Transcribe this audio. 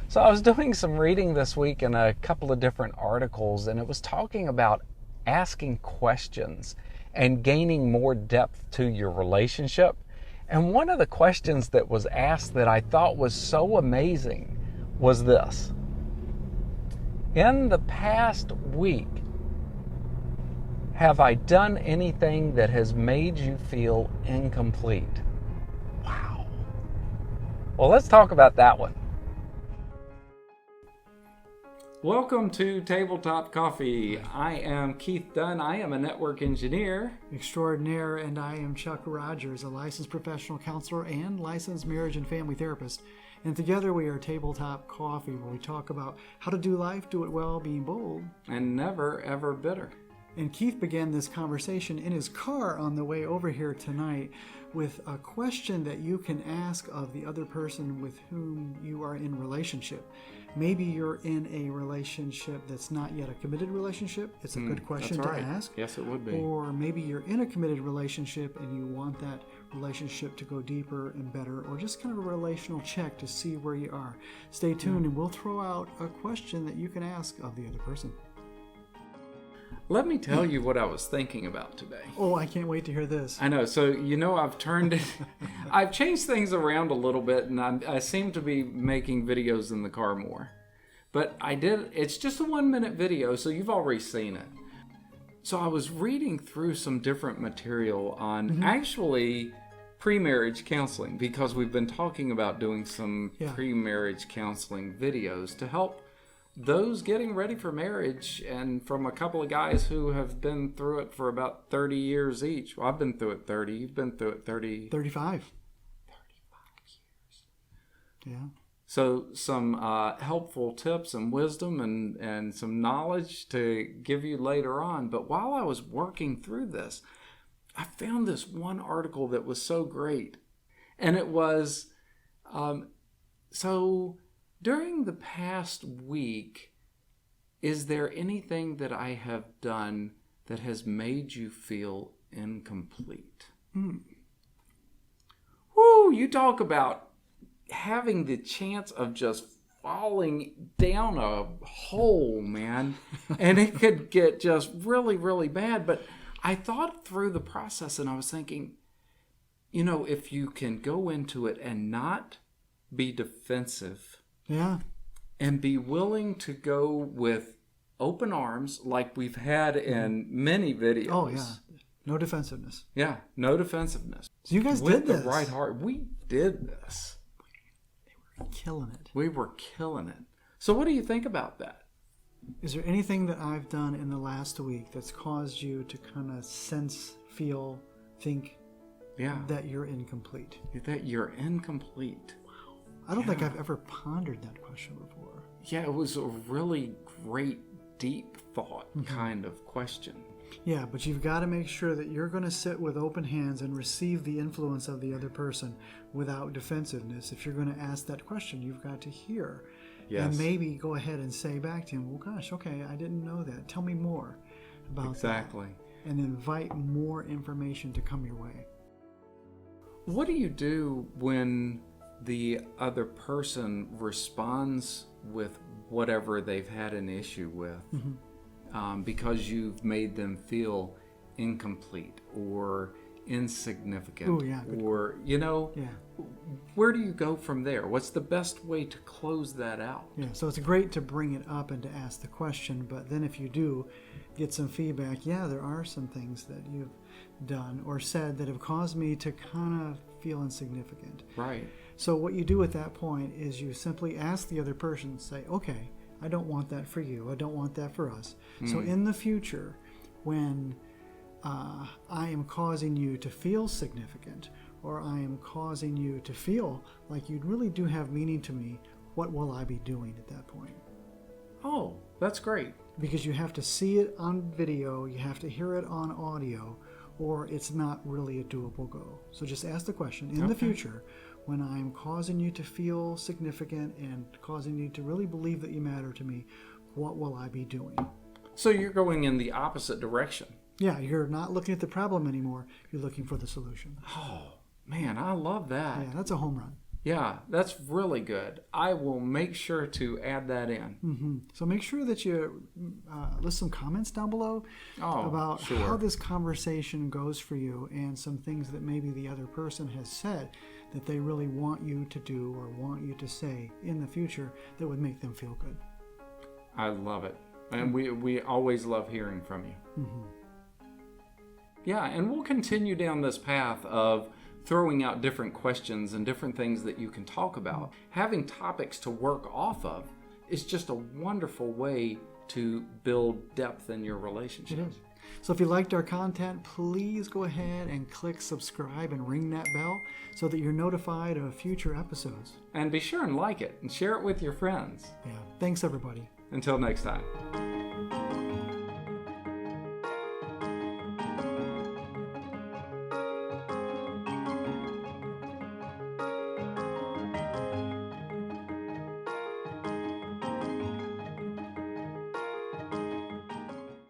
So I was doing some reading this week in a couple of different articles, and it was talking about asking questions and gaining more depth to your relationship. And one of the questions that was asked that I thought was so amazing was this: in the past week, have I done anything that has made you feel incomplete? Wow. Well, let's talk about that one. Welcome to Tabletop Coffee. I am Keith Dunn. I am a network engineer extraordinaire, and I am Chuck Rogers, a licensed professional counselor and licensed marriage and family therapist. And together we are Tabletop Coffee, where we talk about how to do life, do it well, being bold, and never ever bitter. And Keith began this conversation in his car on the way over here tonight with a question that you can ask of the other person with whom you are in relationship. Maybe you're in a relationship that's not yet a committed relationship. It's a good question to ask. Yes, it would be. Or maybe you're in a committed relationship and you want that relationship to go deeper and better, or just kind of a relational check to see where you are. Stay tuned and we'll throw out a question that you can ask of the other person. Let me tell you what I was thinking about today. Oh, I can't wait to hear this. I know. So, I've turned it, I've changed things around a little bit, and I seem to be making videos in the car more. But it's just a 1-minute video, so you've already seen it. So I was reading through some different material on actually pre-marriage counseling, because we've been talking about doing some pre-marriage counseling videos to help those getting ready for marriage, and from a couple of guys who have been through it for about 30 years each. Well, I've been through it 30. You've been through it 30. 35 years. Yeah. So some helpful tips and wisdom and some knowledge to give you later on. But while I was working through this, I found this one article that was so great. And it was, during the past week, is there anything that I have done that has made you feel incomplete? Woo, you talk about having the chance of just falling down a hole, man. And it could get just really, really bad. But I thought through the process and I was thinking, if you can go into it and not be defensive, and be willing to go with open arms like we've had in many videos. Oh, yeah. No defensiveness. Yeah, no defensiveness. So you guys with did this. With the right heart. We did this. They were killing it. We were killing it. So what do you think about that? Is there anything that I've done in the last week that's caused you to kind of sense, feel, think that you're incomplete? That you're incomplete. I don't think I've ever pondered that question before. Yeah, it was a really great, deep thought kind of question. Yeah, but you've got to make sure that you're going to sit with open hands and receive the influence of the other person without defensiveness. If you're going to ask that question, you've got to hear. Yes. And maybe go ahead and say back to him, well, gosh, okay, I didn't know that. Tell me more about that. Exactly. And invite more information to come your way. What do you do when the other person responds with whatever they've had an issue with because you've made them feel incomplete or insignificant? Or, where do you go from there? What's the best way to close that out? Yeah, so it's great to bring it up and to ask the question, but then if you do get some feedback, there are some things that you've done or said that have caused me to kind of feel insignificant. Right. So what you do at that point is you simply ask the other person, say, okay, I don't want that for you. I don't want that for us. So in the future, when I am causing you to feel significant, or I am causing you to feel like you really do have meaning to me, what will I be doing at that point? Oh, that's great. Because you have to see it on video, you have to hear it on audio, or it's not really a doable go. So just ask the question, in the future, when I'm causing you to feel significant and causing you to really believe that you matter to me, what will I be doing? So you're going in the opposite direction. Yeah, you're not looking at the problem anymore. You're looking for the solution. Oh, man, I love that. Yeah, that's a home run. Yeah, that's really good. I will make sure to add that in. So make sure that you list some comments down below about how this conversation goes for you and some things that maybe the other person has said that they really want you to do or want you to say in the future that would make them feel good. I love it. And we always love hearing from you. Yeah, and we'll continue down this path of throwing out different questions and different things that you can talk about. Having topics to work off of is just a wonderful way to build depth in your relationship. It is. So if you liked our content, please go ahead and click subscribe and ring that bell so that you're notified of future episodes. And be sure and like it and share it with your friends. Yeah. Thanks, everybody. Until next time.